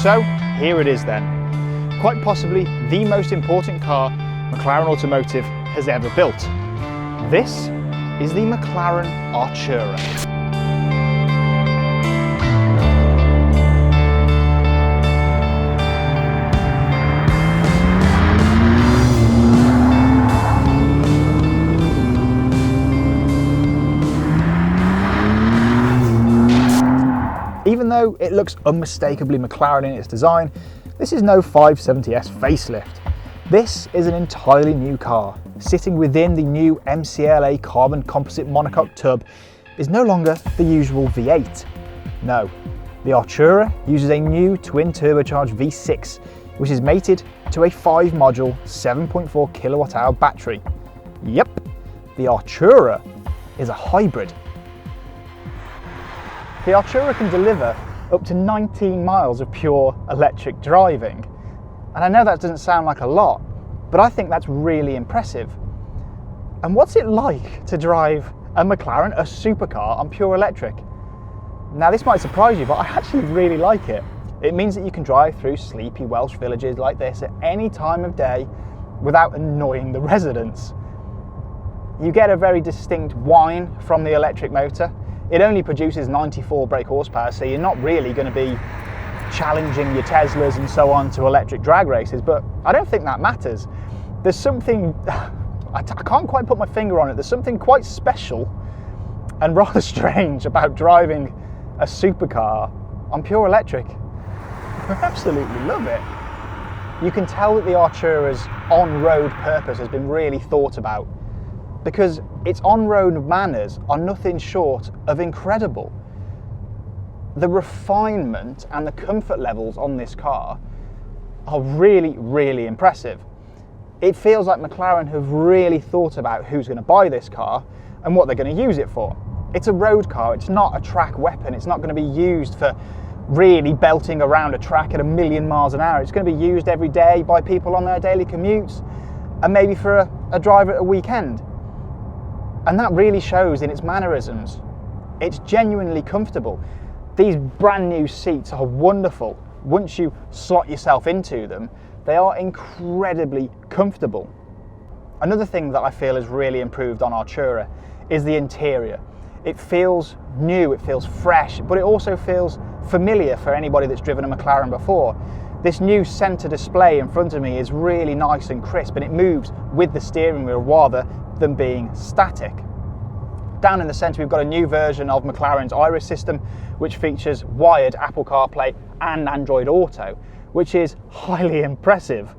So here it is then, quite possibly the most important car McLaren Automotive has ever built. This is the McLaren Artura. Even though it looks unmistakably McLaren in its design, this is no 570S facelift. This is an entirely new car. Sitting within the new MCLA carbon composite monocoque tub is no longer the usual V8. No, the Artura uses a new twin turbocharged V6, which is mated to a 5-module 7.4 kilowatt-hour battery. Yep, the Artura is a hybrid. The Artura can deliver up to 19 miles of pure electric driving. And I know that doesn't sound like a lot, but I think that's really impressive. And what's it like to drive a McLaren, a supercar, on pure electric? Now this might surprise you, but I actually really like it. It means that you can drive through sleepy Welsh villages like this at any time of day without annoying the residents. You get a very distinct whine from the electric motor. It only produces 94 brake horsepower, so you're not really going to be challenging your Teslas and so on to electric drag races, but I don't think that matters. There's something, I can't quite put my finger on it, there's something quite special and rather strange about driving a supercar on pure electric. I absolutely love it. You can tell that the Artura's on-road purpose has been really thought about, because its on-road manners are nothing short of incredible. The refinement and the comfort levels on this car are really, really impressive. It feels like McLaren have really thought about who's going to buy this car and what they're going to use it for. It's a road car, it's not a track weapon, it's not going to be used for really belting around a track at 1,000,000 miles an hour. It's going to be used every day by people on their daily commutes and maybe for a drive at a weekend. And that really shows in its mannerisms. It's genuinely comfortable. These brand new seats are wonderful. Once you slot yourself into them, they are incredibly comfortable. Another thing that I feel has really improved on Artura is the interior. It feels new, it feels fresh, but it also feels familiar for anybody that's driven a McLaren before. This new center display in front of me is really nice and crisp, and it moves with the steering wheel rather than being static. Down in the center, we've got a new version of McLaren's Iris system, which features wired Apple CarPlay and Android Auto, which is highly impressive.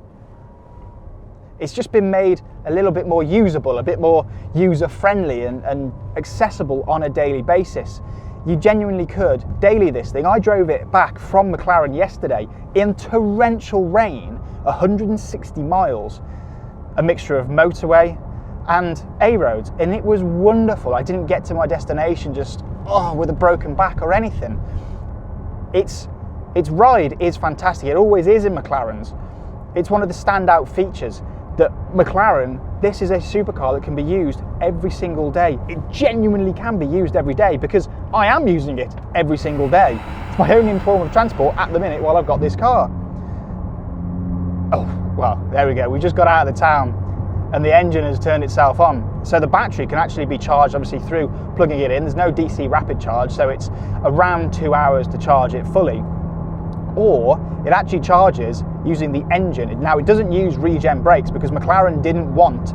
It's just been made a little bit more usable, a bit more user-friendly and accessible on a daily basis. You genuinely could daily this thing. I drove it back from McLaren yesterday in torrential rain, 160 miles, a mixture of motorway and A-roads, and it was wonderful. I didn't get to my destination just with a broken back or anything. Its ride is fantastic. It always is in McLaren's. It's one of the standout features that McLaren, this is a supercar that can be used every single day. It genuinely can be used every day because I am using it every single day. It's my only form of transport at the minute while I've got this car. Oh, well, there we go. We just got out of the town and the engine has turned itself on. So the battery can actually be charged obviously through plugging it in. There's no DC rapid charge, so it's around 2 hours to charge it fully. Or it actually charges using the engine. Now it doesn't use regen brakes because McLaren didn't want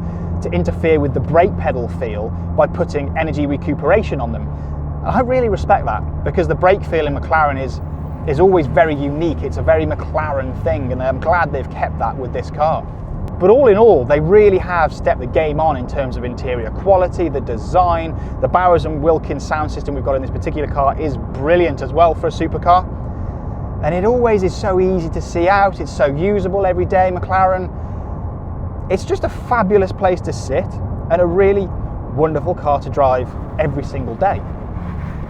to interfere with the brake pedal feel by putting energy recuperation on them. And I really respect that because the brake feel in McLaren is always very unique. It's a very McLaren thing, and I'm glad they've kept that with this car. But all in all, they really have stepped the game on in terms of interior quality, the design. The Bowers & Wilkins sound system we've got in this particular car is brilliant as well for a supercar. And it always is so easy to see out, it's so usable every day, McLaren. It's just a fabulous place to sit and a really wonderful car to drive every single day.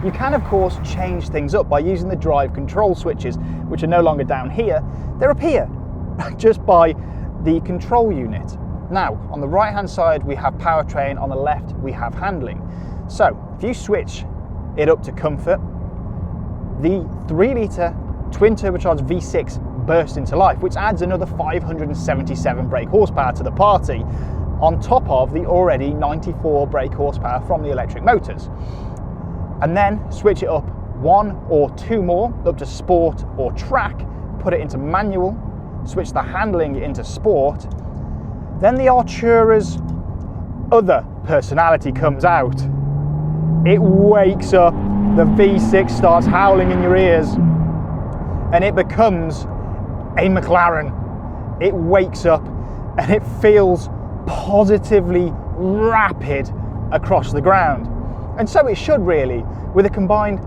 You can of course change things up by using the drive control switches, which are no longer down here, they're up here, just by the control unit. Now, on the right hand side we have powertrain, on the left we have handling. So, if you switch it up to comfort, the 3 litre twin turbocharged V6 burst into life, which adds another 577 brake horsepower to the party, on top of the already 94 brake horsepower from the electric motors. And then switch it up 1 or 2 more up to sport or track, put it into manual, switch the handling into sport. Then the Artura's other personality comes out. It wakes up, the V6 starts howling in your ears, and it becomes a McLaren. It wakes up and it feels positively rapid across the ground. And so it should really, with a combined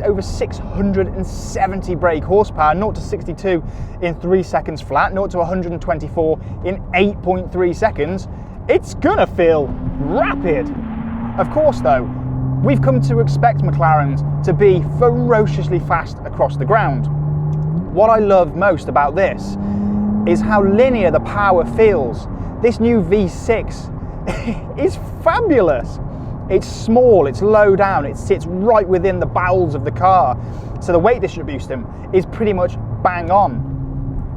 over 670 brake horsepower, 0 to 62 in 3 seconds flat, 0 to 124 in 8.3 seconds, it's gonna feel rapid. Of course though, we've come to expect McLarens to be ferociously fast across the ground. What I love most about this is how linear the power feels. This new V6 is fabulous. It's small, it's low down, it sits right within the bowels of the car. So the weight distribution is pretty much bang on.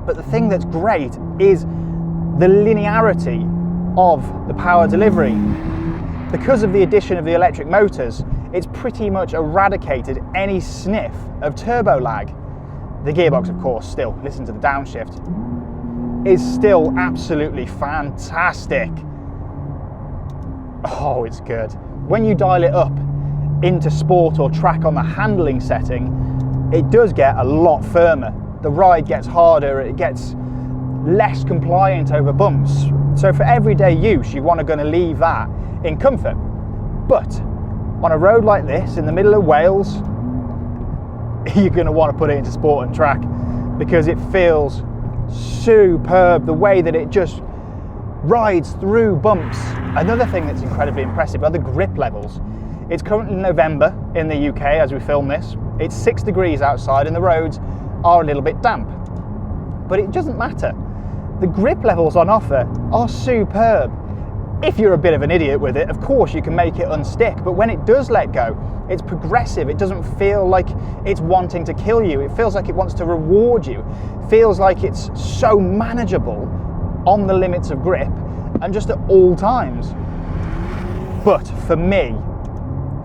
But the thing that's great is the linearity of the power delivery. Because of the addition of the electric motors, it's pretty much eradicated any sniff of turbo lag. The gearbox, of course, still, listen to the downshift, is still absolutely fantastic. Oh, it's good. When you dial it up into sport or track on the handling setting, it does get a lot firmer. The ride gets harder, it gets less compliant over bumps. So for everyday use, you want to leave that in comfort. But on a road like this, in the middle of Wales, you're going to want to put it into sport and track because it feels superb, the way that it just rides through bumps. Another thing that's incredibly impressive are the grip levels. It's currently November in the UK as we film this. It's 6 degrees outside and the roads are a little bit damp. But it doesn't matter. The grip levels on offer are superb. If you're a bit of an idiot with it, of course you can make it unstick, but when it does let go, it's progressive. It doesn't feel like it's wanting to kill you. It feels like it wants to reward you. It feels like it's so manageable on the limits of grip and just at all times. But for me,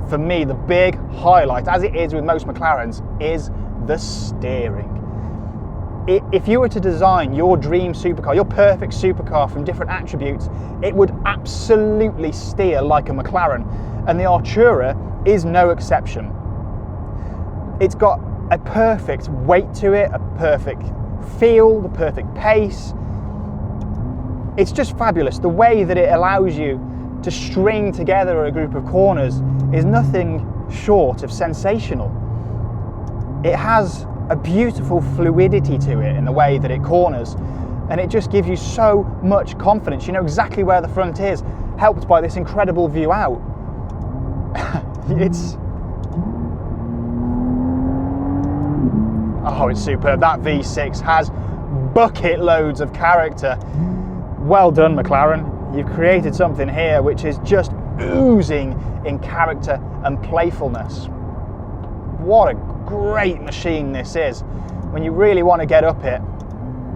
the big highlight, as it is with most McLarens, is the steering. If you were to design your dream supercar, your perfect supercar from different attributes, it would absolutely steer like a McLaren, and the Artura is no exception. It's got a perfect weight to it, a perfect feel, the perfect pace. It's just fabulous. The way that it allows you to string together a group of corners is nothing short of sensational. It has a beautiful fluidity to it in the way that it corners, and it just gives you so much confidence. You know exactly where the front is, helped by this incredible view out. It's superb. That V6 has bucket loads of character. Well done, McLaren. You've created something here which is just oozing in character and playfulness. What a great machine this is. When you really want to get up it,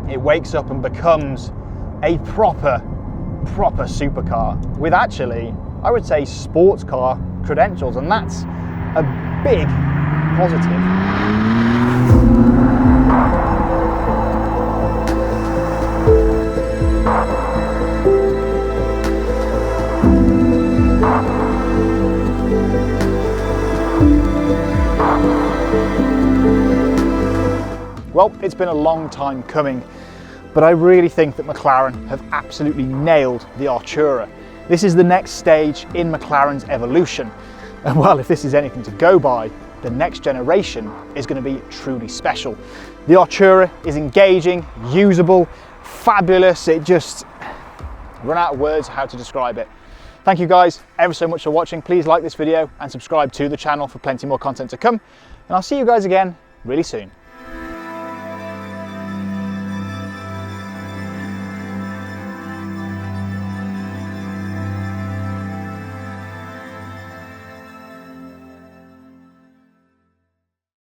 it wakes up and becomes a proper supercar with, actually, I would say, sports car credentials, and that's a big positive. Well, it's been a long time coming, but I really think that McLaren have absolutely nailed the Artura. This is the next stage in McLaren's evolution. And well, if this is anything to go by, the next generation is going to be truly special. The Artura is engaging, usable, fabulous. It just run out of words how to describe it. Thank you guys ever so much for watching. Please like this video and subscribe to the channel for plenty more content to come. And I'll see you guys again really soon.